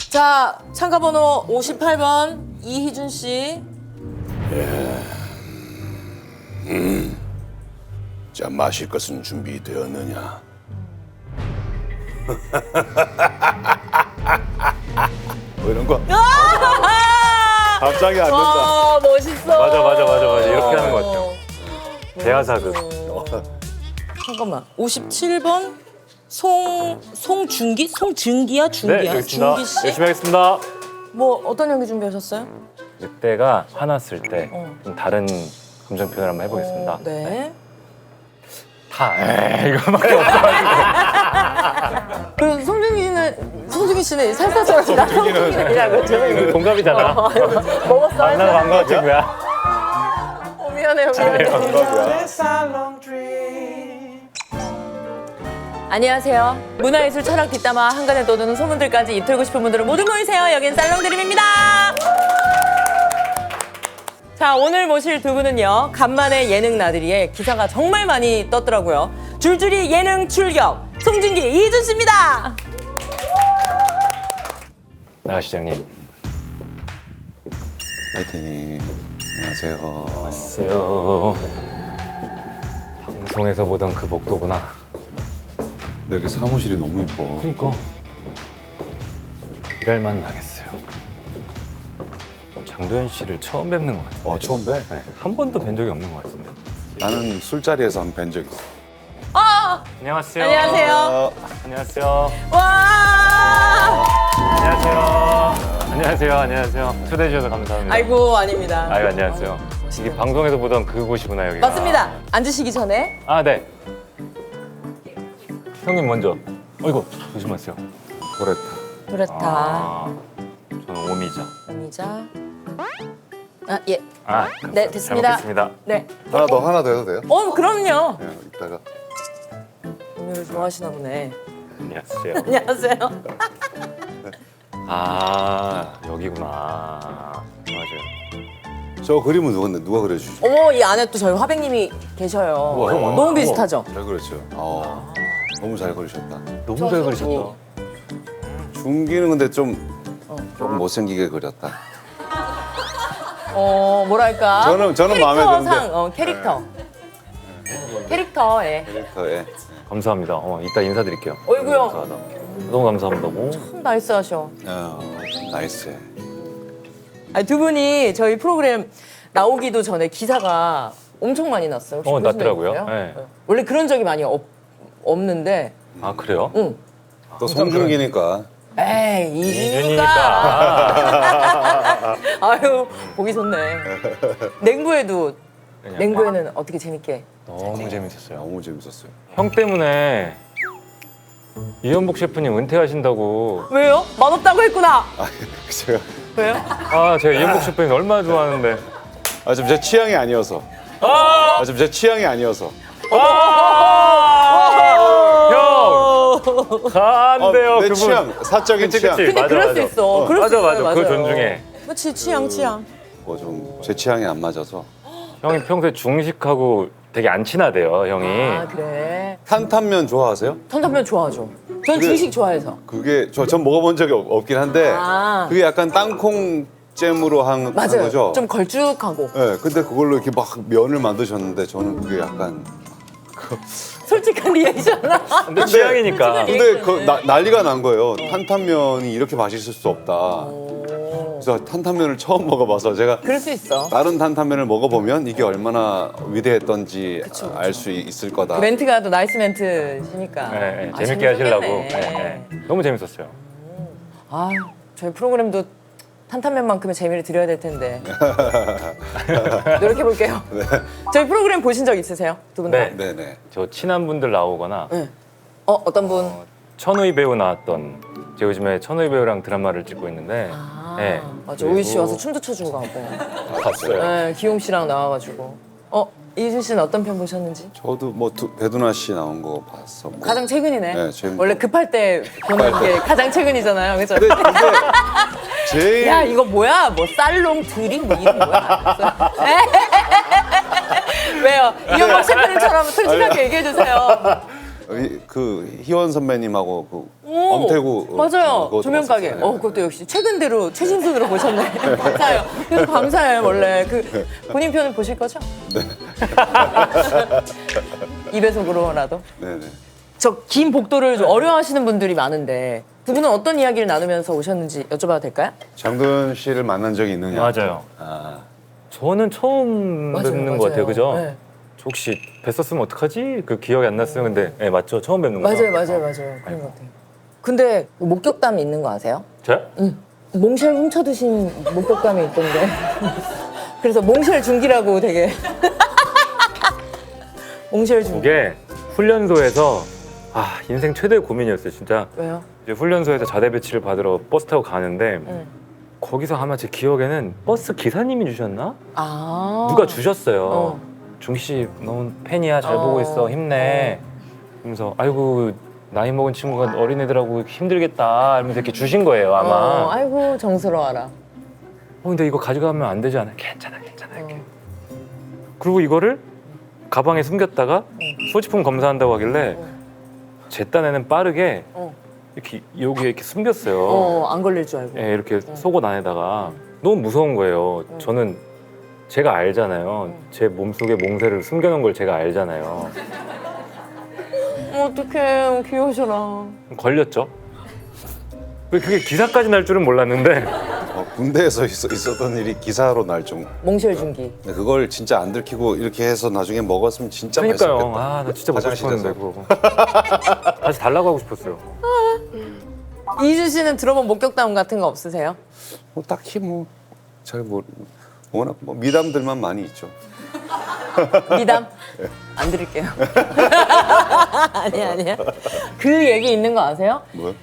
자, 참가번호 58번 이희준 씨. 자, 마실 것은 준비되었느냐? 뭐 이런 거. 갑자기 안 된다. 와, 멋있어. 맞아. 이렇게 하는 것 같아요. 대하사극. 잠깐만. 57번 송중기? 송중기야? 중기야? 네, 여기 있습니다. 중기 씨? 열심히 하겠습니다. 뭐 어떤 연기 준비하셨어요? 이때가 화났을 때 좀 다른 감정 표현을 한번 해보겠습니다. 네. 이거밖에 없어가지고. 그 송중기 씨는 살사처럼 나 송중기라고 저는 동갑이잖아. 먹었어. 만나서 반가워 친구야. 미안해요. 안녕하세요. 문화예술 철학 뒷담화 한간에 떠도는 소문들까지 입틀고 싶은 분들은 모두 모이세요. 여긴 살롱드림입니다. 자, 오늘 모실 두 분은요. 간만에 예능 나들이에 기사가 정말 많이 떴더라고요. 줄줄이 예능 출격 송중기, 이희준 씨입니다. 나 시장님. 파이팅. 안녕하세요. 안녕하세요. 방송에서 보던 그 복도구나. 여기 사무실이 너무 예뻐. 그러니까. 일할 만 나겠어요. 장도연 씨를 처음 뵙는 것 같아요. 처음 뵈? 네, 한 번도 뵌 적이 없는 것 같은데. 나는 술자리에서 한 번 뵌 적 있어. 안녕하세요. 안녕하세요. 안녕하세요. 와. 안녕하세요. 초대해 주셔서 감사합니다. 아이고, 아닙니다. 아유, 안녕하세요. 이게 방송에서 보던 그곳이구나, 여기가. 맞습니다. 앉으시기 전에 아, 네. 형님 먼저. 어이구, 조심하세요. 그랬다. 그렇다. 아, 저는 오미자. 오미자. 아, 예. 아, 네, 됐습니다. 잘 먹겠습니다. 네. 하나 더 해도 돼요? 그럼요. 그냥 이따가. 음료를 좋아하시나 보네. 안녕하세요. 안녕하세요. 아, 여기구나. 맞아요. 저 그림은 누가 그려주죠? 어머, 이 안에 또 저희 화백님이 계셔요. 우와, 너무 비슷하죠? 잘 그렸죠. 너무 잘 그리셨다. 너무 잘 그리셨다. 중기는 근데 좀 못생기게 그렸다. 뭐랄까. 저는 마음에 드는데. 캐릭터상, 캐릭터. 캐릭터에. 예. 감사합니다. 이따 인사드릴게요. 어이구요. 감사하다. 너무 감사합니다. 오. 참 나이스하셔. 나이스. 아니, 두 분이 저희 프로그램 나오기도 전에 기사가 엄청 많이 났어요. 혹시 보신 적 났더라고요. 있으세요? 네. 원래 그런 적이 많이 없는데. 아, 그래요? 응. 또 송중기니까. 에이, 이준이니까. 이준이니까. 아유, 보기 좋네. 냉부에는 어떻게 재밌게? 너무 재밌었어요. 너무 재밌었어요. 형 때문에 이현복 셰프님 은퇴하신다고. 왜요? 맛없다고 했구나. 제가 왜요? 아, 제가 이현복 셰프님 얼마나 좋아하는데. 좀 제 취향이 아니어서. 좀 제 취향이 아니어서. 형! 안 돼요, 내 그분. 취향, 사적인 취향. 근데 맞아, 그럴 맞아. 수 있어. 그럴 수 맞아. 있어요. 그거 존중해. 그렇지, 취향. 뭐 좀 제 취향이 안 맞아서. 형이 평소에 중식하고 되게 안 친하대요, 형이. 아, 그래. 탄탄면 좋아하세요? 탄탄면 좋아하죠. 전 그래. 중식 좋아해서. 그게 전 먹어본 적이 없긴 한데 아. 그게 약간 땅콩 잼으로 한 맞아요. 거죠? 좀 걸쭉하고. 네, 근데 그걸로 이렇게 막 면을 만드셨는데 저는 그게 약간 솔직한 리액션아. 근데 취향이니까. 근데 난리가 난 거예요. 탄탄면이 이렇게 맛있을 수 없다. 그래서 탄탄면을 처음 먹어봐서 제가 그럴 수 있어. 다른 탄탄면을 먹어보면 이게 얼마나 위대했던지 알 수 있을 거다. 멘트가 또 나이스 멘트시니까. 네, 아, 재밌게 하시려고. 재밌겠네. 너무 재밌었어요. 아, 저희 프로그램도 탄탄면만큼의 재미를 드려야 될 텐데. 노력해 볼게요. 저희 프로그램 보신 적 있으세요? 두 분 다? 네. 네네. 저 친한 분들 나오거나 네. 어떤 분? 천우희 배우 나왔던, 제가 요즘에 천우희 배우랑 드라마를 찍고 있는데 네. 맞아. 오이 씨 와서 춤도 춰주고 가고. 봤어요. 네, 기용 씨랑 나와가지고. 이준 씨는 어떤 편 보셨는지? 저도 뭐 배두나 씨 나온 거 봤었고. 가장 최근이네. 네, 최근. 원래 급할 때 보는 게 가장 최근이잖아요. 그죠? 근데 제일 야, 이거 뭐야? 뭐 살롱 드림 뭐 이름 뭐야? 왜요? 이현복 셰프님처럼 솔직하게 얘기해 주세요. 그 희원 선배님하고 그 오, 엄태구 맞아요. 그것도 조명 가게. 봤었어요. 그것도 역시 최근대로 최신순으로 보셨네. 감사해요. 그래서 감사해요. 원래 그 본인 편을 보실 거죠? 네. 2배속으로라도. 네네. 저 긴 복도를 좀 어려워하시는 분들이 많은데 두 분은 어떤 이야기를 나누면서 오셨는지 여쭤봐도 될까요? 장도연 씨를 만난 적이 있느냐? 맞아요. 아, 저는 처음 뵙는 것 같아요, 그죠? 네. 혹시 뵀었으면 어떡하지? 그 기억이 안 났어요. 근데 네, 맞죠? 처음 뵙는 거죠? 맞아요. 그런 것 같아요. 근데 목격담이 있는 거 아세요? 저요? 몽쉘 훔쳐 드신 목격담이 있던데. 그래서 몽쉘 중기라고 되게. 몽쉘 중기. 그게 훈련소에서 인생 최대의 고민이었어요, 진짜. 왜요? 이제 훈련소에서 자대 배치를 받으러 버스 타고 가는데 거기서 아마 제 기억에는 버스 기사님이 주셨나? 아. 누가 주셨어요. 어. 중기 씨 너무 팬이야, 잘 보고 있어, 힘내. 그러면서 아이고 나이 먹은 친구가 어린애들하고 힘들겠다 이러면서 이렇게 주신 거예요, 아마. 아이고 정스러워라. 근데 이거 가져가면 안 되지 않아요? 괜찮아 이렇게. 그리고 이거를 가방에 숨겼다가 소지품 검사한다고 하길래 제 딴에는 빠르게 이렇게 여기에 이렇게 숨겼어요. 안 걸릴 줄 알고. 예, 이렇게 속옷 안에다가 너무 무서운 거예요. 저는 제가 알잖아요. 제 몸속에 몽쇠를 숨겨놓은 걸 제가 알잖아요. 어떡해, 귀여우셔라. 걸렸죠. 그게 기사까지 날 줄은 몰랐는데 군대에서 있었던 일이 기사로 날 좀. 몽쉘 중기. 그걸 진짜 안 들키고 이렇게 해서 나중에 먹었으면 진짜 그러니까요. 맛있었겠다. 나 진짜 먹고 화장실에서. 싶었는데 그거. 다시 달라고 하고 싶었어요. 이준 씨는 들어본 목격담 같은 거 없으세요? 뭐 딱히 뭐 잘 워낙 뭐 미담들만 많이 있죠. 미담? 안 드릴게요. 아니야. 그 얘기 있는 거 아세요? 뭐요?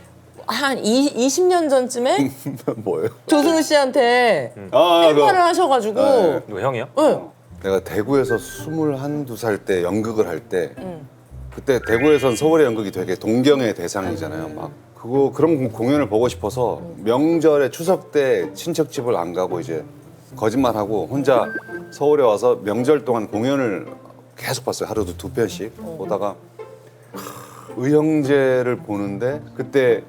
한 20년 전쯤에 뭐예요? 조승우 씨한테 그거. 팬파를 하셔가지고 네. 누가 형이요? 응. 내가 대구에서 21살 때 연극을 할 때 그때 대구에선 서울의 연극이 되게 동경의 대상이잖아요. 막 그런 공연을 보고 싶어서 명절에 추석 때 친척집을 안 가고 이제 거짓말하고 혼자 서울에 와서 명절 동안 공연을 계속 봤어요. 하루도 2편씩 보다가 의형제를 보는데 그때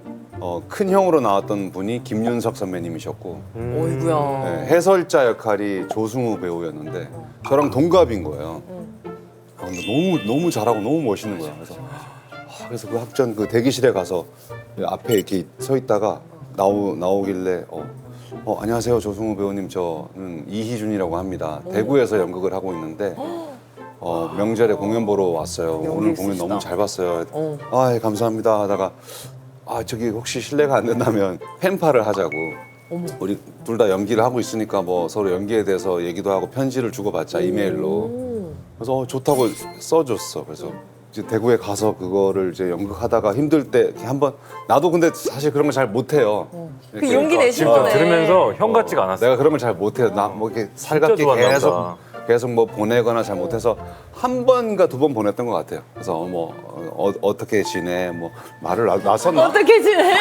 큰 형으로 나왔던 분이 김윤석 선배님이셨고 어이구야. 네, 해설자 역할이 조승우 배우였는데 저랑 동갑인 거예요. 근데 너무 잘하고 너무 멋있는 거야. 그래서 그 학전 그 대기실에 가서 앞에 이렇게 서 있다가 나오길래 안녕하세요 조승우 배우님, 저는 이희준이라고 합니다. 대구에서 연극을 하고 있는데 명절에 공연 보러 왔어요. 오늘 공연 너무 잘 봤어요. 예, 감사합니다 하다가 저기 혹시 실례가 안 된다면 팬파를 하자고. 우리 둘 다 연기를 하고 있으니까 뭐 서로 연기에 대해서 얘기도 하고 편지를 주고받자 이메일로. 그래서 좋다고 써줬어. 그래서 이제 대구에 가서 그거를 이제 연극하다가 힘들 때 이렇게 한번 나도 근데 사실 그런 걸 잘 못해요. 그 용기 내신 진짜 거네. 들으면서 형 같지가 않았어요. 내가 그런 걸 잘 못해요. 나 뭐 이렇게 살갑게 좋아하나 보다. 계속 뭐 보내거나 잘 못해서 한 번인가 2번 보냈던 것 같아요. 그래서 어떻게 지내? 뭐 말을 나섰나? 어떻게 지내?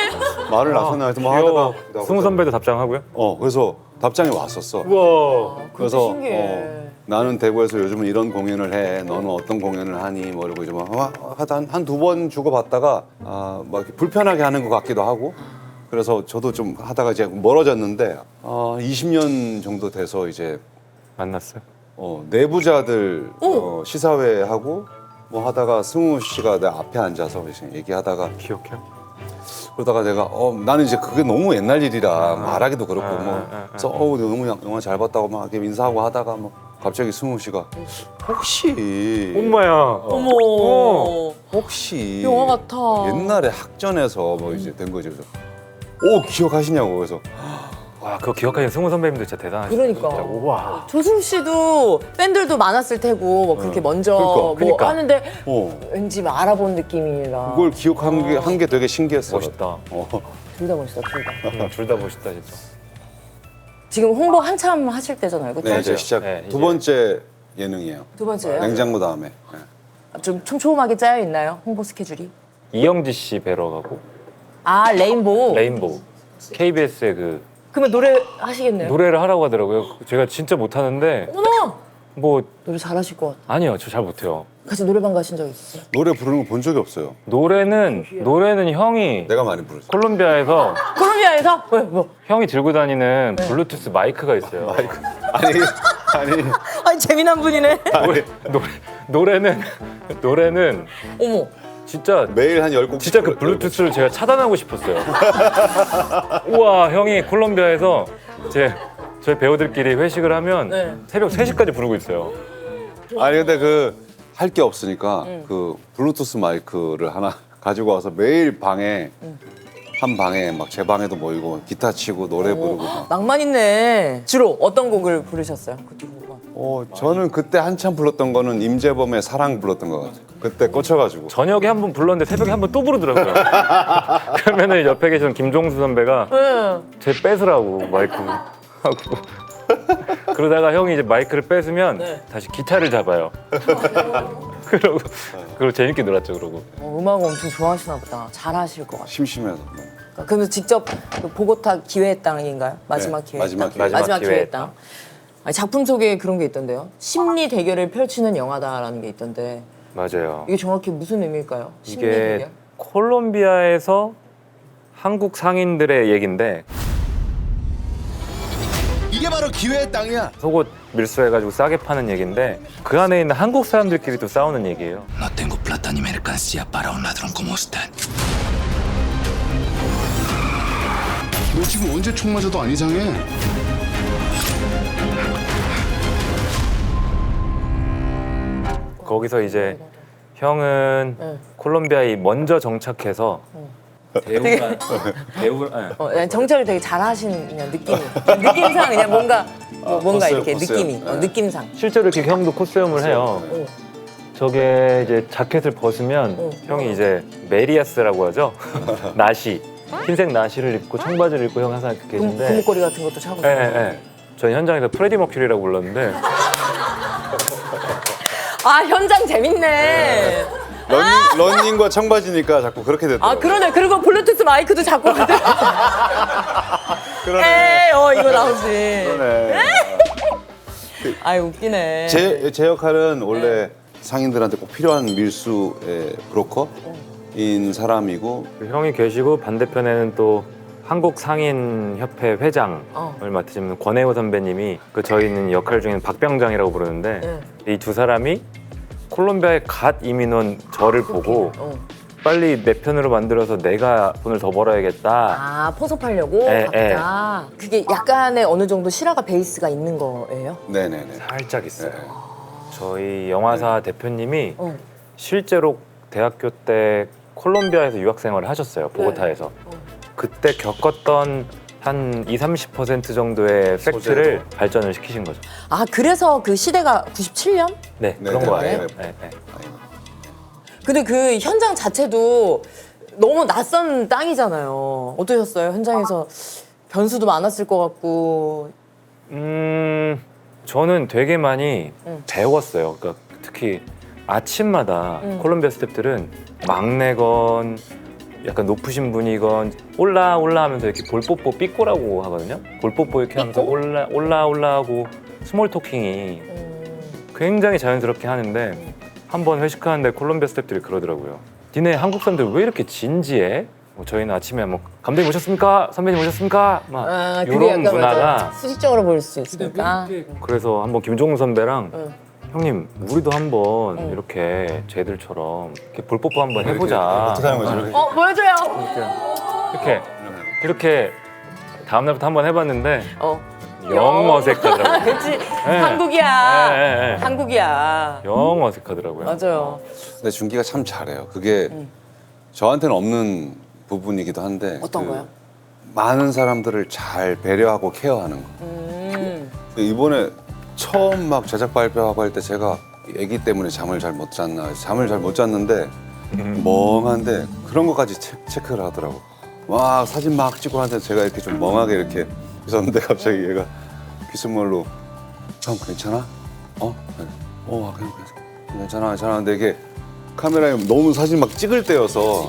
말을 나섰나 해서 뭐 귀여워. 하다가 승우 선배도 답장하고요? 그래서 답장이 왔었어. 우와. 그래서 신기해. 나는 대구에서 요즘은 이런 공연을 해. 너는 어떤 공연을 하니? 뭐 이러고 이제 한 2번 주고받다가 막 이렇게 불편하게 하는 것 같기도 하고. 그래서 저도 좀 하다가 이제 멀어졌는데 20년 정도 돼서 이제 만났어요? 내부자들 시사회 하고 뭐 하다가 승우 씨가 내 앞에 앉아서 이제 얘기하다가 기억해요? 그러다가 내가 나는 이제 그게 너무 옛날 일이라 말하기도 그렇고 그래서 너무 영화 잘 봤다고 막 이렇게 인사하고 하다가 뭐 갑자기 승우 씨가 혹시 엄마야. 어머. 혹시 영화 같아. 옛날에 학전에서 뭐 이제 된 거지. 그래서 기억하시냐고. 그래서 와, 그거 기억하시는 승우 선배님도 진짜 대단하시죠. 그러니까. 진짜. 우와. 조승우 씨도 팬들도 많았을 테고 뭐 그렇게 먼저 그러니까. 뭐 하는데 어, 왠지 막 알아본 느낌이라. 그걸 기억한 게 되게 신기했어. 멋있다. 둘 다 멋있다, 둘 다. 둘 다 멋있다, 진짜. 지금 홍보 한참 하실 때잖아요, 그렇죠? 네, 이제 시작 네, 두 이제. 번째 예능이에요. 두 번째예요? 냉장고 다음에. 좀 촘촘하게 짜여 있나요? 홍보 스케줄이? 이영지 씨 뵈러 가고 레인보우. 레인보우. KBS의 그 그러면 노래 하시겠네요? 노래를 하라고 하더라고요. 제가 진짜 못하는데 어머! 뭐 노래 잘하실 것 같아. 아니요, 저 잘 못해요. 같이 노래방 가신 적 있으세요? 노래 부르는 거 본 적이 없어요. 노래는 형이 내가 많이 부르죠. 콜롬비아에서 콜롬비아에서? 왜 뭐? 형이 들고 다니는 블루투스 마이크가 있어요. 아니 재미난 분이네. 노래는 어머. 진짜 매일 한 10곡. 진짜 그 블루투스를 제가 차단하고 싶었어요. 우와, 형이 콜롬비아에서 저희 배우들끼리 회식을 하면 네. 새벽 3시까지 부르고 있어요. 아니 근데 그 할 게 없으니까 그 블루투스 마이크를 하나 가지고 와서 매일 방에 한 방에 막 제 방에도 모이고 기타 치고 노래 부르고 막. 낭만 있네. 주로 어떤 곡을 부르셨어요? 그때 곡은? 저는 그때 한참 불렀던 거는 임재범의 사랑 불렀던 것 같아요. 그때 꽂혀가지고. 저녁에 한 번 불렀는데 새벽에 한 번 또 부르더라고요. 그러면은 옆에 계시는 김종수 선배가 응. 제 뺏으라고 마이크 하고 그러다가 형이 이제 마이크를 뺏으면 네. 다시 기타를 잡아요. 그러고 재밌게 놀았죠. 그러고 음악을 엄청 좋아하시나 보다. 잘하실 것 같아요. 심심해서. 그러면 직접 그 보고타 기회의 땅인가요? 마지막 네, 기회의 땅? 마지막 기회의 땅. 아니, 작품 속에 그런 게 있던데요. 심리 대결을 펼치는 영화다라는 게 있던데 맞아요. 이게 정확히 무슨 의미일까요? 심리 이게 대결? 콜롬비아에서 한국 상인들의 얘긴데 이게 바로 기회의 땅이야. 속옷 밀수해가지고 싸게 파는 얘긴데 그 안에 있는 한국 사람들끼리도 싸우는 얘기예요. No tengo plata ni mercancía para un ladrón como usted. 너 지금 언제 총 맞아도 안 이상해. 거기서 이제 형은 네. 콜롬비아에 먼저 정착해서 배우가 그냥 정찰을 되게 잘하시는 그냥 느낌상 그냥 뭔가 뭔가 코스요, 이렇게 코스요. 느낌이 네. 느낌상. 실제로 이렇게 형도 코스염을 해요. 어. 저게 이제 자켓을 벗으면 형이 이제 메리아스라고 하죠. 나시 흰색 나시를 입고 청바지를 입고 형 항상 이렇게 계신데 금목걸이 같은 것도 차고. 예, 예. 저희 현장에서 프레디 머큐리라고 불렀는데 아 현장 재밌네. 런닝과 청바지니까 자꾸 그렇게 됐더라고요. 아 그러네. 그리고 블루투스 마이크도 잡고 가네. 그러네. 이거 나오지. 그러네. 아이 웃기네. 제 역할은 원래 상인들한테 꼭 필요한 밀수의 브로커인 사람이고 형이 계시고 반대편에는 또 한국 상인 협회 회장을 맡으시는 권혜호 선배님이 그 저희는 역할 중에는 박병장이라고 부르는데 이 두 사람이 콜롬비아에 갓 이민 온 저를 보고 빨리 내 편으로 만들어서 내가 돈을 더 벌어야겠다. 아 포섭하려고 예, 각자. 그게 약간의 어느 정도 실화가 베이스가 있는 거예요? 네네네. 살짝 있어요. 저희 영화사 대표님이 어. 실제로 대학교 때 콜롬비아에서 유학 생활을 하셨어요. 보고타에서. 그때 겪었던 한 20-30% 정도의 팩트를 발전을 시키신 거죠. 아 그래서 그 시대가 97년? 네, 네, 그런 네, 거예요. 네. 네, 네. 근데 그 현장 자체도 너무 낯선 땅이잖아요. 어떠셨어요? 현장에서 변수도 많았을 것 같고. 저는 되게 많이 배웠어요. 그러니까 특히 아침마다 콜롬비아 스태프들은 막내건 약간 높으신 분이건 올라 하면서 이렇게 볼뽀뽀 삐꼬라고 하거든요. 볼뽀뽀 이렇게 하면서 올라 하고 스몰 토킹이 굉장히 자연스럽게 하는데 한 번 회식하는데 콜롬비아 스태프들이 그러더라고요. 니네 한국 사람들 왜 이렇게 진지해? 뭐 저희는 아침에 뭐 감독님 오셨습니까? 선배님 오셨습니까? 막 그게 이런 약간 문화가 맞아. 수직적으로 보일 수 있으니까. 그래서 한번 김종훈 선배랑 형님 우리도 한번 이렇게 쟤들처럼 이렇게 볼뽀뽀 한번 해보자. 어떻게 하는 거지? 이렇게? 보여줘요. 이렇게 다음 날부터 한번 해봤는데 영 영. 어색하더라고요. 그렇지. 한국이야. 네. 한국이야. 영 어색하더라고요. 맞아요. 근데 준기가 참 잘해요. 그게 저한테는 없는 부분이기도 한데 어떤 거요? 많은 사람들을 잘 배려하고 케어하는 거. 이번에 처음 막 제작 발표하고 할 때 제가 애기 때문에 잠을 잘 못 잤는데 멍한데 그런 것까지 체크를 하더라고. 막 사진 막 찍고 하는데 제가 이렇게 좀 멍하게 이렇게 있었는데 갑자기 얘가 귓속말로 형 괜찮아? 그냥 괜찮아 근데 이게 카메라에 너무 사진 막 찍을 때여서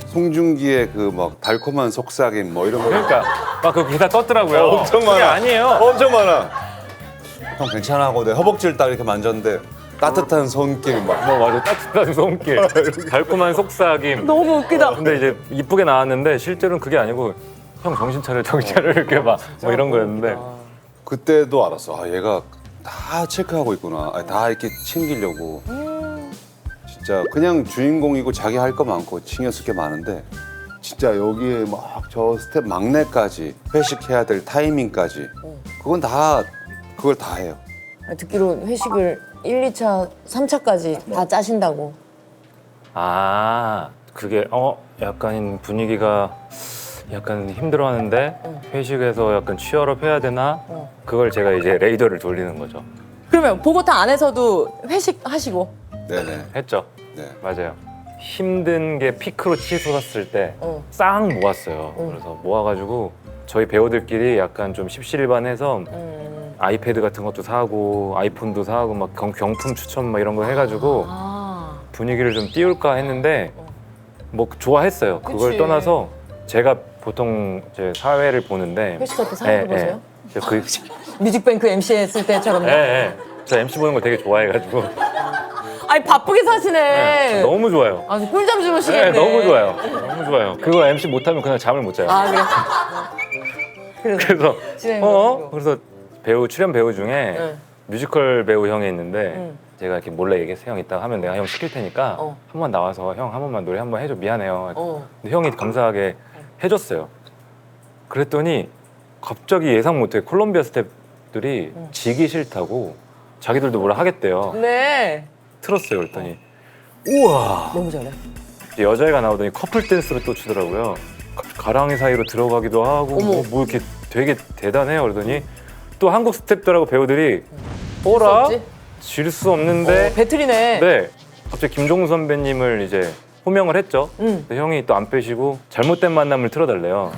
송중기의 그 막 달콤한 속삭임 뭐 이런 거 그러니까 막 그 기사 떴더라고요. 엄청 그게 많아. 아니에요. 엄청 많아. 형 괜찮아 하고 내 허벅지를 딱 이렇게 만졌는데 따뜻한 손길 막. 뭐 맞아, 따뜻한 손길, 달콤한 속삭임. 너무 웃기다. 근데 이제 이쁘게 나왔는데 실제로는 그게 아니고 형 정신 차려 이렇게 막 뭐 이런 거였는데 그때도 알았어. 아 얘가 다 체크하고 있구나. 아, 다 이렇게 챙기려고. 진짜 그냥 주인공이고 자기 할 거 많고 신경 쓸 게 많은데 진짜 여기에 막 저 스텝 막내까지 회식해야 될 타이밍까지 그건 다 그걸 다 해요. 듣기로 회식을 1, 2차, 3차까지 다 짜신다고. 아 그게 약간 분위기가 약간 힘들어하는데 회식에서 약간 취업업 해야 되나 그걸 제가 이제 레이더를 돌리는 거죠. 그러면 보고타 안에서도 회식하시고. 네네. 했죠. 네. 맞아요. 힘든 게 피크로 치솟았을 때 싹 모았어요. 그래서 모아가지고 저희 배우들끼리 약간 좀 십시일반해서 아이패드 같은 것도 사고 아이폰도 사고 막 경품 추천 막 이런 거 해가지고 분위기를 좀 띄울까 했는데 뭐 좋아했어요. 그걸 그치. 떠나서 제가 보통 제 사회를 보는데 회식할 때 사회를 보세요? 그, 뮤직뱅크 MC 했을 때처럼요? 저 MC 보는 거 되게 좋아해가지고 아니 바쁘게 사시네. 너무 좋아요. 아, 꿀잠 주무시겠네. 너무 좋아요. 너무 좋아요. 그거 MC 못하면 그날 잠을 못 자요. 아 그래. 그래서 진행해가지고. 그래서 출연 배우 중에 뮤지컬 배우 형이 있는데 제가 이렇게 몰래 얘기해서 형 이따가 하면 내가 형 시킬 테니까 한 번 나와서 형 한 번만 노래 한 번 해줘 미안해요. 근데 형이 감사하게 해줬어요. 그랬더니 갑자기 예상 못해 콜롬비아 스태프들이 지기 싫다고 자기들도 뭐라 하겠대요. 네. 틀었어요. 그랬더니 우와 너무 잘해. 여자애가 나오더니 커플 댄스를 또 추더라고요. 가랑이 사이로 들어가기도 하고 뭐 이렇게 되게 대단해요. 그러더니 또 한국 스태프들하고 배우들이 어라? 질 수 없는데 배틀이네. 네. 갑자기 김종우 선배님을 이제 호명을 했죠. 근데 형이 또 안 빼시고 잘못된 만남을 틀어달래요.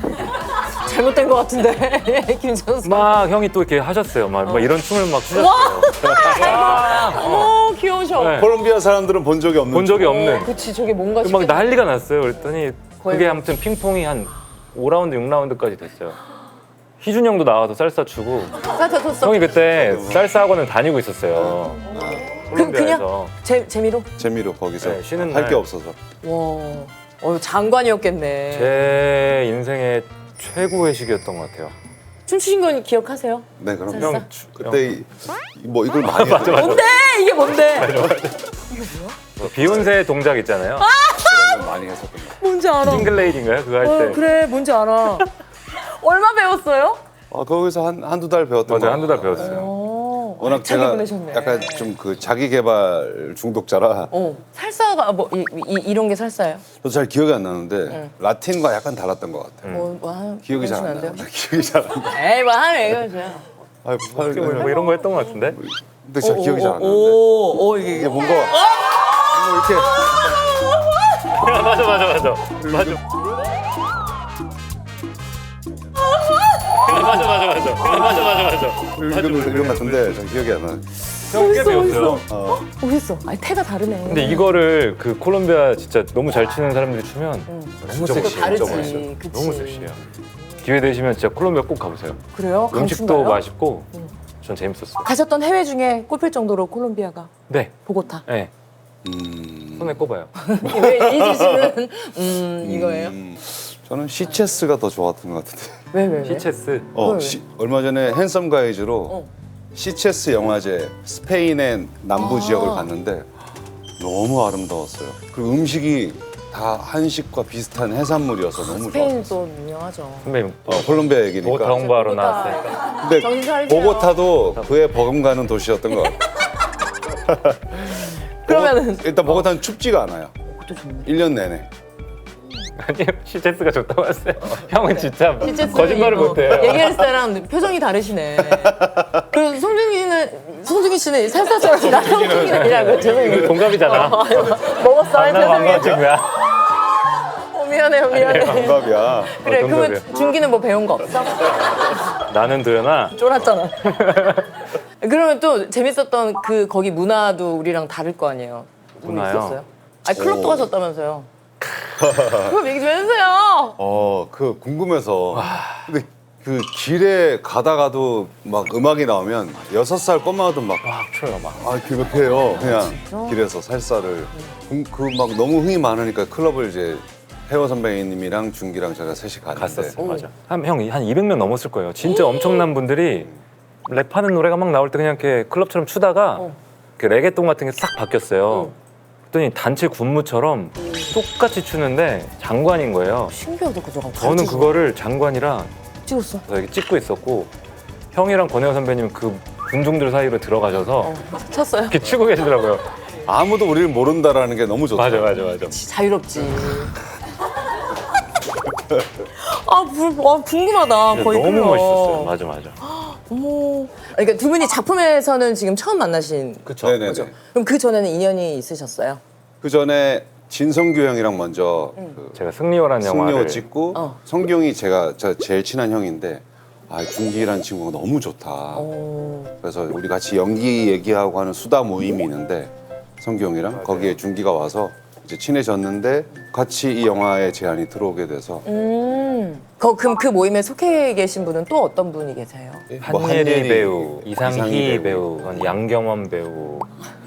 잘못된 것 같은데 김선수. 막 형이 또 이렇게 하셨어요. 막 이런 춤을 막 추셨어요. 어머 귀여우셔. 네. 콜롬비아 사람들은 본 적이 없는. 본 적이 없는. 그치 저게 뭔가 막 난리가 났어요. 그랬더니 거의 그게 뭐- 아무튼 핑퐁이 한 5라운드, 6라운드까지 됐어요. 희준 형도 나와서 살사 추고 사타 텄어. 형이 그때 살사 학원을 다니고 있었어요. 콜롬비아에서. 그냥 재미로. 재미로 거기서 네, 쉬는 할 날. 게 없어서. 와. 장관이었겠네. 제 인생의 최고 회식이었던 것 같아요. 춤추신 건 기억하세요? 네 그럼 살사? 형 그때 뭐 이걸 많이 했죠. 뭔데? 이게 뭔데? 비욘세 동작 있잖아요. 그런 걸 많이 했었던 거. 뭔지 알아. 싱글레이드인가요? 그거 할 때. 그래 뭔지 알아. 얼마 배웠어요? 아 거기서 한두 달 배웠던 거. 맞아요. 한두 달 배웠어요. 워낙 알차게 제가 보내셨네. 약간 좀 그 자기 개발 중독자라 살사가 뭐 이런 게 살사예요? 저도 잘 기억이 안 나는데 라틴과 약간 달랐던 것 같아요. 기억이 잘 안 나요. 기억이 잘 안 나. 에이 뭐 하면 이거죠. 아, 뭐 이런 거 했던 것 같은데? 근데 잘 기억이 잘 안 나는데. 오 이게 이게 뭔가 이렇게 맞아. 이런 것 같은데 잘 기억이 안 나. 형꽤 배웠어요. 멋있어. 아니 태가 다르네. 근데 이거를 그 콜롬비아 진짜 너무 잘 추는 사람들이 추면 너무 또 섹시해요. 다르지. 진짜 멋있어요. 그치. 너무 섹시해요. 기회 되시면 진짜 콜롬비아 꼭 가보세요. 그래요? 음식도 강추인가요? 맛있고 전 재밌었어요. 가셨던 해외 중에 꼽힐 정도로 콜롬비아가 네. 보고타. 네. 손에 꼽아요. 왜 이지씨는 이거예요? 저는 시체스가 더 좋았던 것 같은데. 왜? 시체스. 얼마 전에 핸섬 가이즈로 시체스 영화제 스페인의 남부 지역을 갔는데 너무 아름다웠어요. 그리고 음식이 다 한식과 비슷한 해산물이어서 너무 스페인 좋았어요. 또 유명하죠. 선배님 콜롬비아 얘기니까. 보고타 홍보하러 보고타. 나왔으니까. 근데 정신 차리세요. 보고타도 그에 버금가는 도시였던 것 같아요. 그러면은 일단 보고타는 춥지가 않아요. 그것도 좋네. 1년 내내. 아니 시체스가 좋다고 했어요. 형은 진짜 시체스 거짓말을 이거 못해요. 얘기했을 때랑 표정이 다르시네. 그 송중기 씨는 살사처럼 나 송중기는 아니라고 죄송해요. 동갑이잖아. 먹었어 할 만나면 안 표정이. 맞춘 거야. 미안해. 동갑이야. 그래 동갑이야. 그러면 준기는 뭐 배운 거 없어? 나는 도연아. 쫄았잖아. 그러면 또 재밌었던 그 거기 문화도 우리랑 다를 거 아니에요? 뭐 문화요? 있었어요? 아니 클럽도 가셨다면서요? 그럼 얘기 좀 해주세요. 그 궁금해서. 근데 그 길에 가다가도 막 음악이 나오면 6살 꼬마도 막 쳐요 막. 기백해요. 그냥 길에서 살살을. 그 막 너무 흥이 많으니까 클럽을 이제 혜호 선배님이랑 준기랑 제가 셋이 갔는데 갔었어요. 맞아. 한 200명 넘었을 거예요. 진짜 엄청난 분들이 랩하는 노래가 막 나올 때 그냥 이렇게 클럽처럼 추다가 그 레게톤 같은 게 싹 바뀌었어요. 그랬더니 단체 군무처럼 똑같이 추는데 장관인 거예요. 신기하다 그죠? 저는 그거를 장관이라 찍었어. 이렇게 찍고 있었고 형이랑 권혜호 선배님 그 군중들 사이로 들어가셔서 쳤어요. 이렇게 치고 계시더라고요. 아무도 우리를 모른다라는 게 너무 좋다. 맞아. 자유롭지. 궁금하다. 거의 너무 그래요. 멋있었어요. 맞아. 어머. 그러니까 두 분이 작품에서는 지금 처음 만나신 그쵸. 네네네. 거죠? 그럼 그 전에는 인연이 있으셨어요? 그 전에 진성규 형이랑 먼저 그 제가 승리호라는 승리호 영화를 찍고 성규 형이 제가 제일 친한 형인데 준기라는 친구가 너무 좋다. 그래서 우리 같이 연기 얘기하고 하는 수다 모임이 있는데 성규 형이랑 거기에 준기가 와서 이제 친해졌는데 같이 이 영화에 제안이 들어오게 돼서 그럼 그 모임에 속해 계신 분은 또 어떤 분이 계세요? 뭐 한예리 배우, 이상희 이상희 배우, 양경원 배우,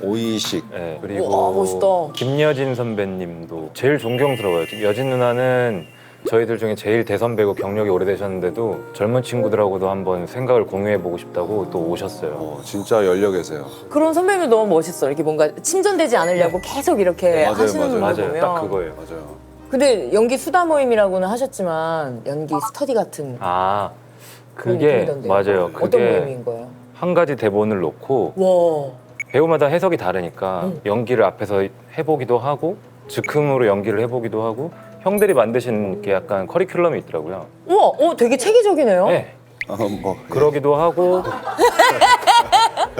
오이식 네, 우와, 그리고 멋있다. 김여진 선배님도 제일 존경스러워요. 여진 누나는 저희들 중에 제일 대선배고 경력이 오래되셨는데도 젊은 친구들하고도 한번 생각을 공유해보고 싶다고 또 오셨어요. 진짜 열려 계세요. 그런 선배님이 너무 멋있어. 이렇게 뭔가 침전되지 않으려고 계속 이렇게 맞아요, 하시는 분들 맞아요, 보면. 딱 그거예요. 맞아요. 근데 연기 수다 모임이라고는 하셨지만 연기 스터디 같은 아, 그런 그게 느낌이던데요. 맞아요. 어떤 그게 모임인 거예요? 한 가지 대본을 놓고 와. 배우마다 해석이 다르니까 연기를 앞에서 해보기도 하고 즉흥으로 연기를 해보기도 하고 형들이 만드신 게 약간 커리큘럼이 있더라고요. 우와, 되게 체계적이네요. 네. 뭐 그러기도 하고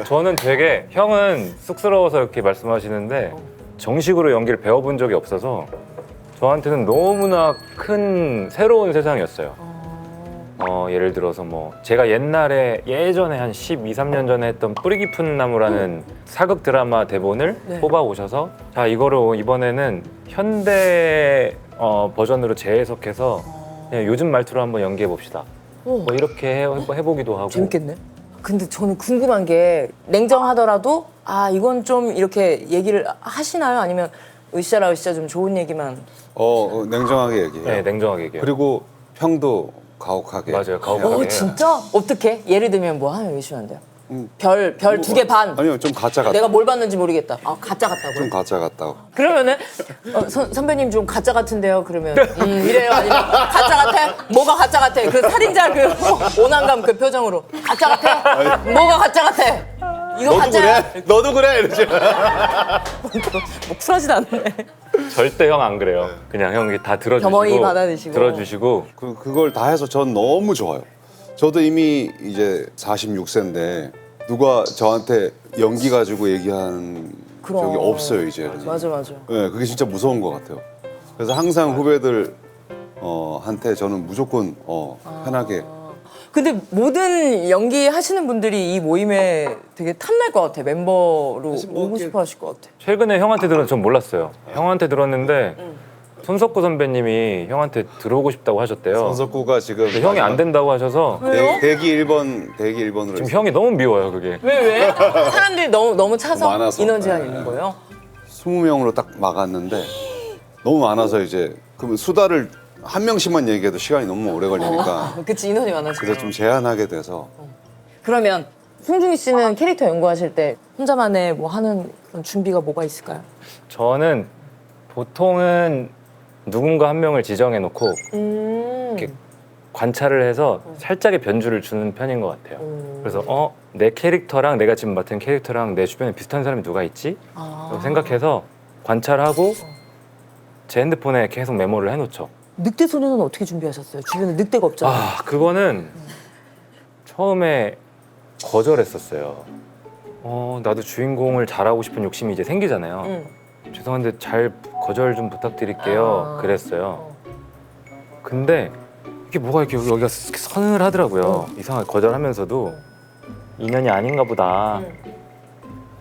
저는 되게 형은 쑥스러워서 이렇게 말씀하시는데 정식으로 연기를 배워본 적이 없어서 저한테는 너무나 큰 새로운 세상이었어요. 예를 들어서 뭐 제가 예전에 한 12, 13년 전에 했던 뿌리 깊은 나무라는 사극 드라마 대본을 네. 뽑아 오셔서 자 이거를 이번에는 현대 버전으로 재해석해서 그냥 요즘 말투로 한번 연기해 봅시다. 뭐 이렇게 해보기도 하고. 재밌겠네. 근데 저는 궁금한 게 냉정하더라도 이건 좀 이렇게 얘기를 하시나요? 아니면 으쌰라 좀 좋은 얘기만. 냉정하게 얘기해요. 네, 냉정하게 얘기해요. 그리고 형도 가혹하게. 맞아요, 가혹하게. 해요. 진짜? 어떻게? 예를 들면 뭐 하나 얘기해주면 안 돼요? 별 2개 반. 아니요, 좀 가짜 같다. 내가 뭘 봤는지 모르겠다. 가짜 같다고요? 좀 가짜 같다고. 그러면은 선배님 좀 가짜 같은데요? 그러면 이래요? 아니면 가짜 같아? 뭐가 가짜 같아? 그 살인자 그 오난감 그 표정으로 가짜 같아? 뭐가 가짜 같아? 이거 너도 가짜야? 그래? 너도 그래? 이러지. 뭐 쿨하지도 않네. 절대 형 안 그래요. 그냥 형이 다 들어주시고 겸허히 받아들이시고. 들어주시고 그걸 다 해서 전 너무 좋아요. 저도 이미 이제 46세인데 누가 저한테 연기 가지고 얘기하는 그럼. 적이 없어요 이제. 맞아. 네, 그게 진짜 무서운 것 같아요. 그래서 항상 후배들 한테 저는 무조건 편하게. 근데 모든 연기 하시는 분들이 이 모임에 되게 탐날 것 같아. 멤버로 오고 싶어 하실 것 같아. 최근에 형한테 들은 전 몰랐어요. 형한테 들었는데 손석구 선배님이 형한테 들어오고 싶다고 하셨대요. 선석구가 지금 근데 형이 안 된다고 하셔서 대기 1번으로 지금 형이 너무 미워요 그게. 왜? 사람들이 너무 차서 많아서. 인원 제한 네. 있는 거예요? 20명으로 딱 막았는데 너무 많아서 이제 그러면 수다를 한 명씩만 얘기해도 시간이 너무 오래 걸리니까 그치, 인원이 많아서. 그래서 좀 제한하게 돼서 그러면 송중기 씨는 캐릭터 연구하실 때 혼자만의 뭐 하는 그런 준비가 뭐가 있을까요? 저는 보통은 누군가 한 명을 지정해 놓고 이렇게 관찰을 해서 살짝의 변주를 주는 편인 것 같아요. 그래서 내 캐릭터랑 내가 지금 맡은 캐릭터랑 내 주변에 비슷한 사람이 누가 있지? 라고 생각해서 관찰하고 제 핸드폰에 계속 메모를 해놓죠. 늑대 소녀는 어떻게 준비하셨어요? 주변에 늑대가 없잖아요. 그거는 처음에 거절했었어요. 나도 주인공을 잘하고 싶은 욕심이 이제 생기잖아요. 죄송한데 잘 거절 좀 부탁드릴게요. 그랬어요. 근데 이게 뭐가 이렇게 여기가 서늘하더라고요. 이상하게 거절하면서도 인연이 아닌가 보다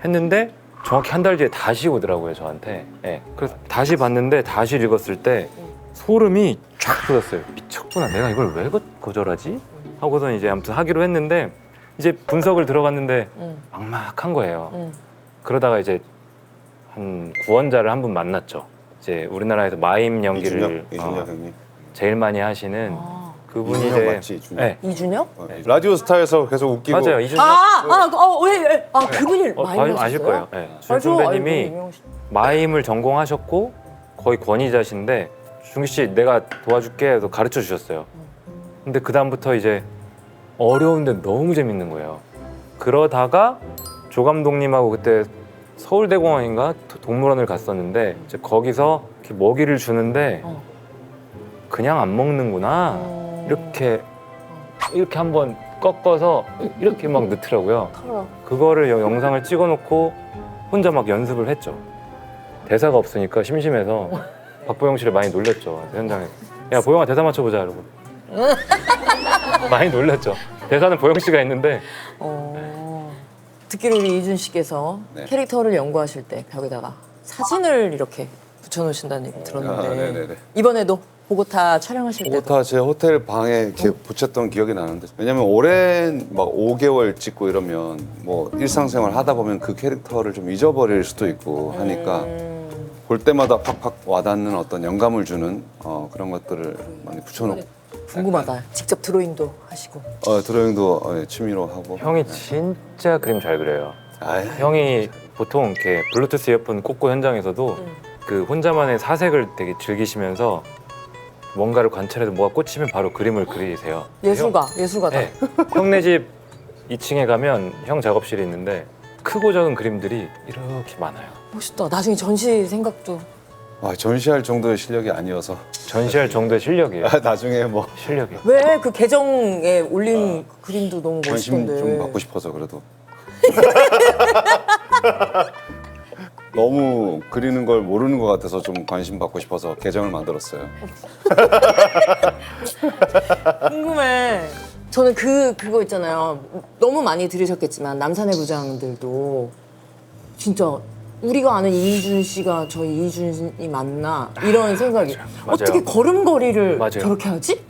했는데 정확히 한 달 뒤에 다시 오더라고요 저한테. 네. 그래서 다시 봤는데 다시 읽었을 때 소름이 쫙 돋았어요. 미쳤구나. 내가 이걸 왜 거절하지? 하고서 이제 아무튼 하기로 했는데 이제 분석을 들어갔는데 막막한 거예요. 그러다가 이제 한 구원자를 한 분 만났죠. 이제 우리나라에서 마임 연기를 이준혁 형님. 제일 많이 하시는 그분이 이준혁 이제 맞지, 이준혁? 네, 이준혁? 라디오 스타에서 계속 웃기고. 맞아요. 이준혁 왜? 그분이 많이 아실 하셨어요? 거예요. 네. 준 알죠. 선배님이 아이고, 유명하시- 마임을 전공하셨고 거의 권위자신데 준기 씨 내가 도와줄게 해서 가르쳐 주셨어요. 근데 그 다음부터 이제 어려운데 너무 재밌는 거예요. 그러다가 조 감독님하고 그때 서울대공원인가 동물원을 갔었는데 이제 거기서 이렇게 먹이를 주는데 그냥 안 먹는구나 이렇게 한번 꺾어서 이렇게 막 넣더라고요. 그거를 영상을 찍어놓고 혼자 막 연습을 했죠. 대사가 없으니까 심심해서 박보영 씨를 많이 놀렸죠. 현장에서. 야 보영아 대사 맞춰보자 이러고. 많이 놀렸죠. 대사는 보영 씨가 했는데 듣기로 우리 이준 씨께서 네. 캐릭터를 연구하실 때 벽에다가 사진을 이렇게 붙여놓으신다는 얘기 들었는데 네네네. 이번에도 보고타 촬영하실 때도 보고타 제 호텔 방에 이렇게 붙였던 기억이 나는데 왜냐면 오랜 막 5개월 찍고 이러면 뭐 일상생활 하다 보면 그 캐릭터를 좀 잊어버릴 수도 있고 하니까 볼 때마다 팍팍 와닿는 어떤 영감을 주는 그런 것들을 많이 붙여놓고 궁금하다. 직접 드로잉도 하시고. 드로잉도 취미로 하고. 형이 진짜 그림 잘 그려요. 아이, 형이 보통 이렇게 블루투스 이어폰 꽂고 현장에서도 그 혼자만의 사색을 되게 즐기시면서 뭔가를 관찰해서 뭐가 꽂히면 바로 그림을 그리세요. 예술가다. 네. 형네 집 2층에 가면 형 작업실이 있는데 크고 작은 그림들이 이렇게 많아요. 멋있다. 나중에 전시 생각도. 전시할 정도의 실력이 아니어서 전시할 정도의 실력이에요. 나중에 뭐 실력이에요. 왜 그 계정에 올린 그림도 너무 관심 멋있던데. 좀 받고 싶어서 그래도 너무 그리는 걸 모르는 것 같아서 좀 관심 받고 싶어서 계정을 만들었어요. 궁금해. 저는 그거 있잖아요. 너무 많이 들으셨겠지만 남산의 부장들도 진짜 우리가 아는 이희준 씨가 저 이희준이 맞나 이런 생각이. 어떻게 걸음걸이를 맞아요. 저렇게 하지?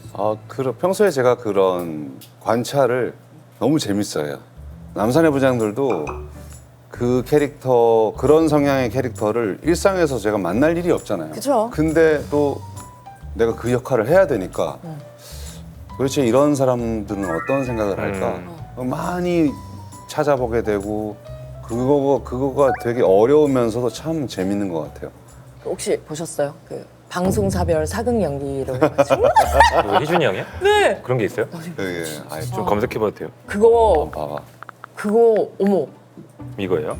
평소에 제가 그런 관찰을 너무 재밌어요. 남산의 부장들도 그 캐릭터, 그런 성향의 캐릭터를 일상에서 제가 만날 일이 없잖아요. 그쵸. 근데 또 내가 그 역할을 해야 되니까 도대체 이런 사람들은 어떤 생각을 할까? 많이 찾아보게 되고 그거가 되게 어려우면서도 참 재밌는 것 같아요. 혹시 보셨어요? 그 방송사별 사극 연기를 해가지고? 뭐 희준이 형이야? 네. 그런 게 있어요? 예, 아이, 좀 검색해봐도 돼요? 그거 봐봐. 어머. 이거예요?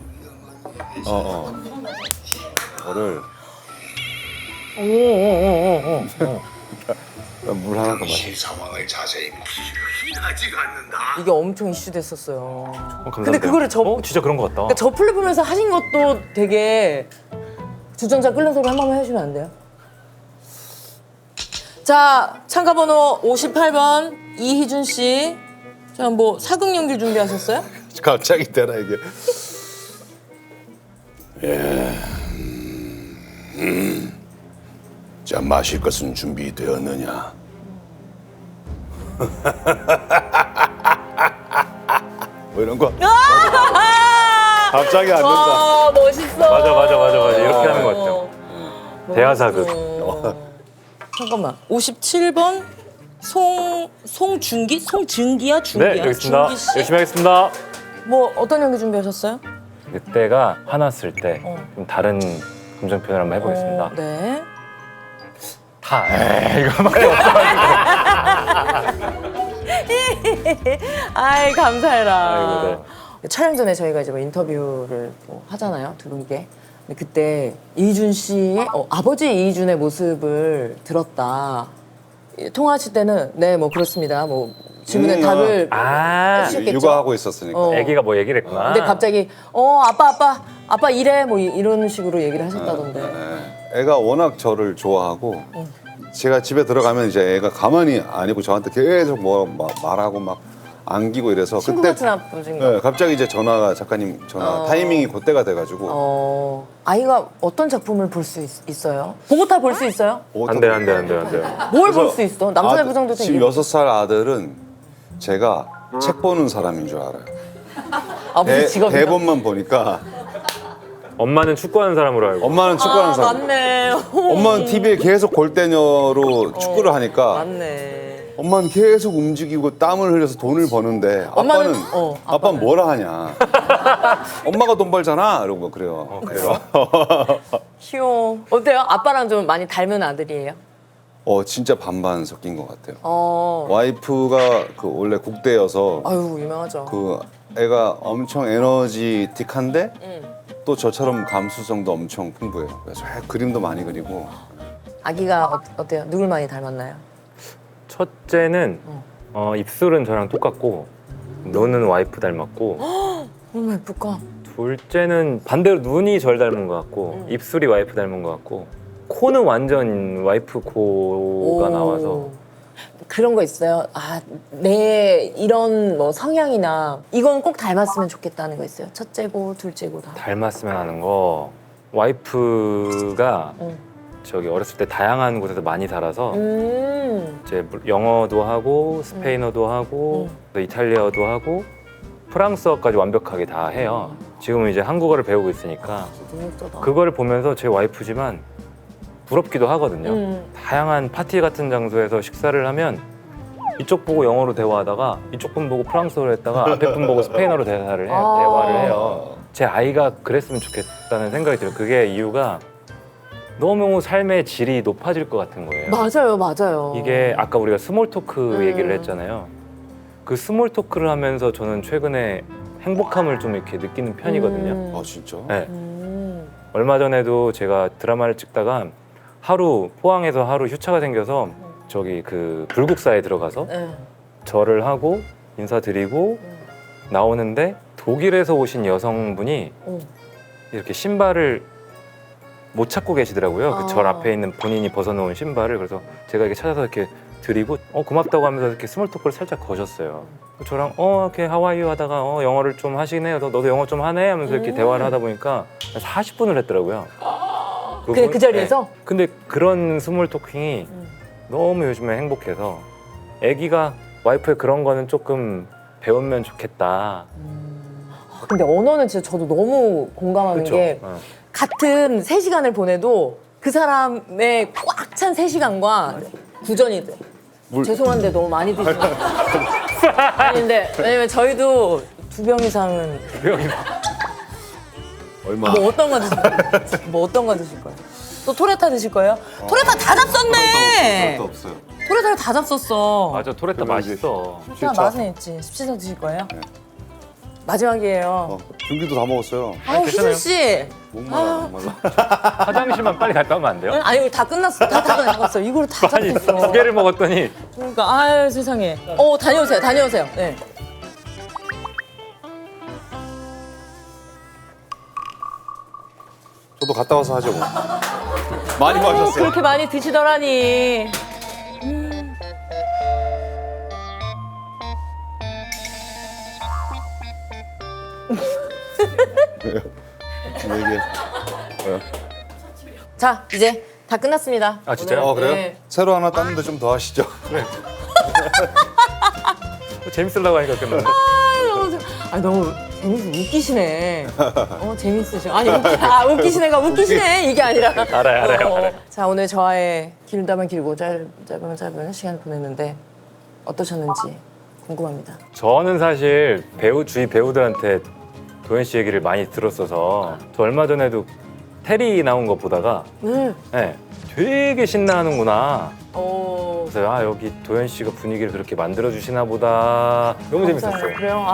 저를 물 하나 더 마셔. 이 상황을 자세히 피하지가 않는다. 이게 엄청 이슈됐었어요. 감사합니다. 근데 그거를 진짜 그런 것 같다. 그러니까 저 플립 보면서 하신 것도 되게 주전자 끓는 소리 한 번만 해주시면 안 돼요? 자, 참가번호 58번 이희준 씨. 자, 뭐 사극 연기 준비하셨어요? 갑자기 되나 이게. 자, 마실 것은 준비되었느냐? 뭐 이런 거. 갑자기 안 된다. 와, 멋있어. 맞아. 이렇게 하는 것 같아요. 대하사극. 잠깐만. 57번 송중기? 송중기야? 중기야? 네, 여기 있습니다. 중기 씨? 열심히 하겠습니다. 뭐 어떤 연기 준비하셨어요? 그때가 화났을 때 좀 다른 감정 표현을 한번 해보겠습니다. 네. 이거밖에 없어. 아이, 감사해라. 아이고, 촬영 전에 저희가 이제 뭐 인터뷰를 뭐 하잖아요, 두 분께. 근데 그때 이희준 씨의 아버지 이희준의 모습을 들었다. 통화하실 때는 네, 뭐 그렇습니다. 뭐 질문에 답을 해주셨겠죠. 육아하고 있었으니까. 애기가 뭐 얘기를 했구나. 근데 갑자기 아빠 이래 뭐 이런 식으로 얘기를 하셨다던데. 네. 애가 워낙 저를 좋아하고 제가 집에 들어가면 이제 애가 가만히 안 있고 저한테 계속 뭐 말하고 막 안기고 이래서 친구 같은 아버지인가? 네, 갑자기 이제 작가님 전화 타이밍이 그때가 돼가지고 아이가 어떤 작품을 볼 수 있어요? 보고타 볼 수 있어요? 안 돼. 뭘 볼 수 있어? 남산의 부장도 지금 6살 아들은 제가 책 보는 사람인 줄 알아요. 아버지 직업이 대본만 보니까 엄마는 축구하는 사람으로 알고. 엄마는 축구하는 사람. 맞네. 엄마는 TV에 계속 골대녀로 축구를 하니까 맞네. 엄마는 계속 움직이고 땀을 흘려서 돈을 버는데 아빠는 아빠는 뭐라 하냐. 엄마가 돈 벌잖아. 이러고 그래요. 그래요? 귀여워. 어때요? 아빠랑 좀 많이 닮은 아들이에요? 진짜 반반 섞인 것 같아요. 어. 와이프가 그 원래 국대여서 아유 유명하죠. 그 애가 엄청 에너지틱한데 또 저처럼 감수성도 엄청 풍부해요. 그래서 그림도 많이 그리고. 아기가 어때요? 누굴 많이 닮았나요? 첫째는 입술은 저랑 똑같고 눈은 와이프 닮았고 너무 예쁠까? 둘째는 반대로 눈이 절 닮은 것 같고 입술이 와이프 닮은 것 같고 코는 완전 와이프 코가 나와서 그런 거 있어요. 아, 내 이런 뭐 성향이나 이건 꼭 닮았으면 좋겠다는 거 있어요. 첫째고 둘째고 다. 닮았으면 하는 거 와이프가 저기 어렸을 때 다양한 곳에서 많이 살아서 이제 영어도 하고 스페인어도 하고 또 이탈리아어도 하고 프랑스어까지 완벽하게 다 해요. 지금은 이제 한국어를 배우고 있으니까 너무 예쁘다. 그거를 보면서 제 와이프지만 부럽기도 하거든요. 다양한 파티 같은 장소에서 식사를 하면 이쪽 보고 영어로 대화하다가 이쪽 분 보고 프랑스어로 했다가 앞에 분 보고 스페인어로 대화를 해요. 제 아이가 그랬으면 좋겠다는 생각이 들어요. 그게 이유가 너무 삶의 질이 높아질 것 같은 거예요. 맞아요, 맞아요. 이게 아까 우리가 스몰 토크 얘기를 했잖아요. 그 스몰 토크를 하면서 저는 최근에 행복함을 좀 이렇게 느끼는 편이거든요. 아 진짜? 네. 얼마 전에도 제가 드라마를 찍다가 포항에서 하루 휴차가 생겨서 저기 그 불국사에 들어가서 네. 절을 하고 인사드리고 나오는데 독일에서 오신 여성분이 이렇게 신발을 못 찾고 계시더라고요. 그 절 앞에 있는 본인이 벗어놓은 신발을. 그래서 제가 이렇게 찾아서 이렇게 드리고 고맙다고 하면서 이렇게 스몰 토크를 살짝 거셨어요. 저랑 이렇게 하와이유 하다가 영어를 좀 하시네. 너도 영어 좀 하네 하면서 이렇게 대화를 하다 보니까 40분을 했더라고요. 그 자리에서? 네. 근데 그런 스몰 토킹이 너무 요즘에 행복해서 아기가 와이프의 그런 거는 조금 배우면 좋겠다. 근데 언어는 진짜 저도 너무 공감하는 그쵸? 게 같은 3시간을 보내도 그 사람의 꽉 찬 3시간과 구전이 돼. 죄송한데 너무 많이 드시는 아닌데 왜냐면 저희도 2병 이상은 얼마? 뭐 어떤 거 드실 거예요? 뭐 어떤 거 드실 거예요? 또 토레타 드실 거예요? 토레타 다 잡섰네! 또 없어요. 토레타를 다 잡섰어. 맞아, 토레타 맛있어. 토레타 맛은 있지. 17사 드실 거예요? 네. 마지막이에요. 준비도 다 먹었어요. 아우 괜찮아요. 희준 씨. 목말라. 화장실만 빨리 갔다 오면 안 돼요? 아니 이거 다 끝났어. 다 나갔어. 이거를 다 아니, 잡혔어. 2개를 먹었더니 그러니까 아유 세상에. 다녀오세요. 다녀오세요. 네. 저도 갔다 와서 하죠 뭐. 많이 마셨어요. 그렇게 많이 드시더라니. 근데 이게 자 이제 다 끝났습니다. 아, 진짜요? 오늘. 그래요? 네. 새로 하나 땄는데 좀 더 하시죠. 재밌으려고 하니까 끝났네. 너무 웃기시네. 재밌으셔. 아니 웃기시네가 웃기시네 이게 아니라. 알아요. 자 오늘 저와의 길다면 길고 짧으면 짧은 시간 보냈는데 어떠셨는지 궁금합니다. 저는 사실 주위 배우들한테 도현 씨 얘기를 많이 들었어서 저 얼마 전에도 테리 나온 거 보다가 네, 되게 신나하는구나. 그래서 여기 도현 씨가 분위기를 그렇게 만들어 주시나 보다. 너무 재밌었어요. 그래요?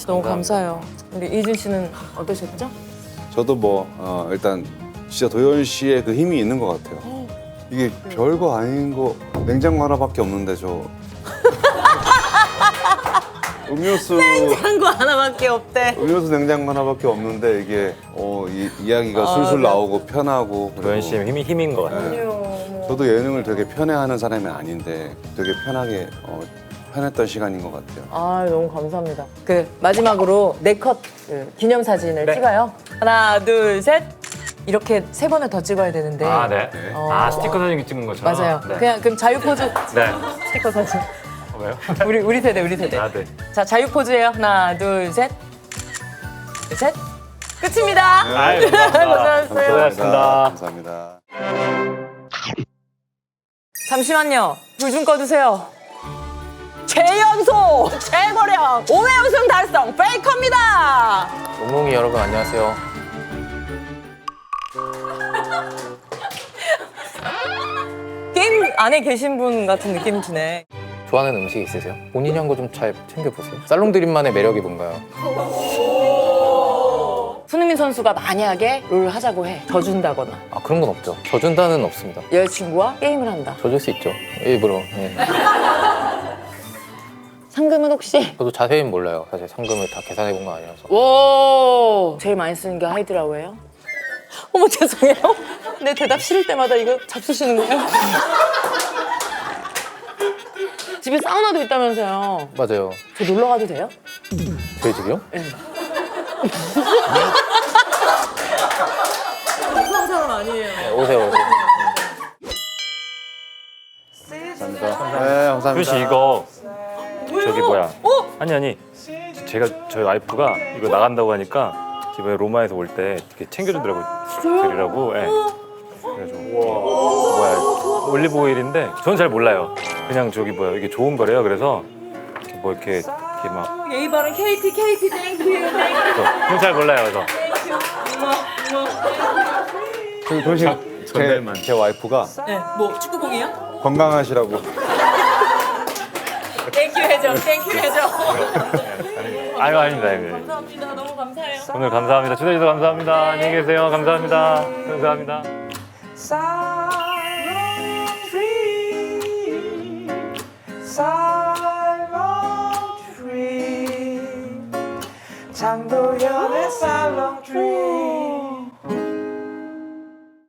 너무 감사해요. 우리 이준 씨는 어떠셨죠? 저도 뭐 일단 진짜 도현 씨의 그 힘이 있는 것 같아요. 이게 별거 아닌 거 냉장고 하나밖에 없는데 저 음료수 냉장고 하나밖에 없대. 냉장고 하나밖에 없는데 이게 이야기가 술술 나오고 편하고 도현 씨 힘인 것 같아요. 저도 예능을 되게 편해하는 사람이 아닌데 되게 편하게 편했던 시간인 것 같아요. 너무 감사합니다. 마지막으로 4컷 기념 사진을 네. 찍어요. 하나, 둘, 셋. 이렇게 3번을 더 찍어야 되는데. 네. 스티커 사진 찍은 것처럼. 맞아요. 네. 그럼 자유 포즈 네. 스티커 사진. 뭐요? 우리 세대. 아, 네. 자, 자유 포즈예요. 하나, 둘, 셋. 둘, 셋. 끝입니다. 아유, 감사합니다. 고생하셨어요. 수고하셨습니다. 감사합니다. 잠시만요. 불 좀 꺼주세요. 최연소 최고령 5회 우승 달성 페이커입니다. 몽몽이 여러분 안녕하세요. 게임 안에 계신 분 같은 느낌이 드네. 좋아하는 음식 있으세요? 본인 한 거 좀 잘 챙겨보세요. 살롱드림만의 매력이 뭔가요? 손흥민 선수가 만약에 롤 하자고 해. 져준다거나 아 그런 건 없죠. 져준다는 없습니다. 여자친구와 게임을 한다. 져줄 수 있죠. 일부러. 예. 상금은 혹시? 저도 자세히는 몰라요. 사실 상금을 다 계산해 본 건 아니라서. 오 제일 많이 쓰는 게 하이드라고예요? 어머 죄송해요. 내 대답 싫을 때마다 이거 잡수시는 거예요? 집에 사우나도 있다면서요. 맞아요. 저 놀러 가도 돼요? 저희 집이요? 무서운 사람 아니에요. 네, 오세요. 감사합니다. 네, 감사합니다. 효씨 이거 저기 뭐야? 어? 아니 제가 저희 와이프가 이거 나간다고 하니까 이번에 로마에서 올 때 이렇게 챙겨주더라고 드리라고. 예. 그래가지고 뭐야 올리브 오일인데 저는 잘 몰라요. 그냥 저기 뭐야 이게 좋은 거래요. 그래서 뭐 이렇게 막 예의 바른 KT 땡큐. 저는 잘 몰라요. 그래서 그 도시 제 와이프가 네, 뭐 축구공이요? 건강하시라고. 땡큐 해줘. 아유 아닙니다. 감사합니다. 너무 감사해요. 오늘 감사합니다. 초대해주셔서 감사합니다. 안녕히 계세요. 감사합니다. 감사합니다. 장도연의 살롱 트리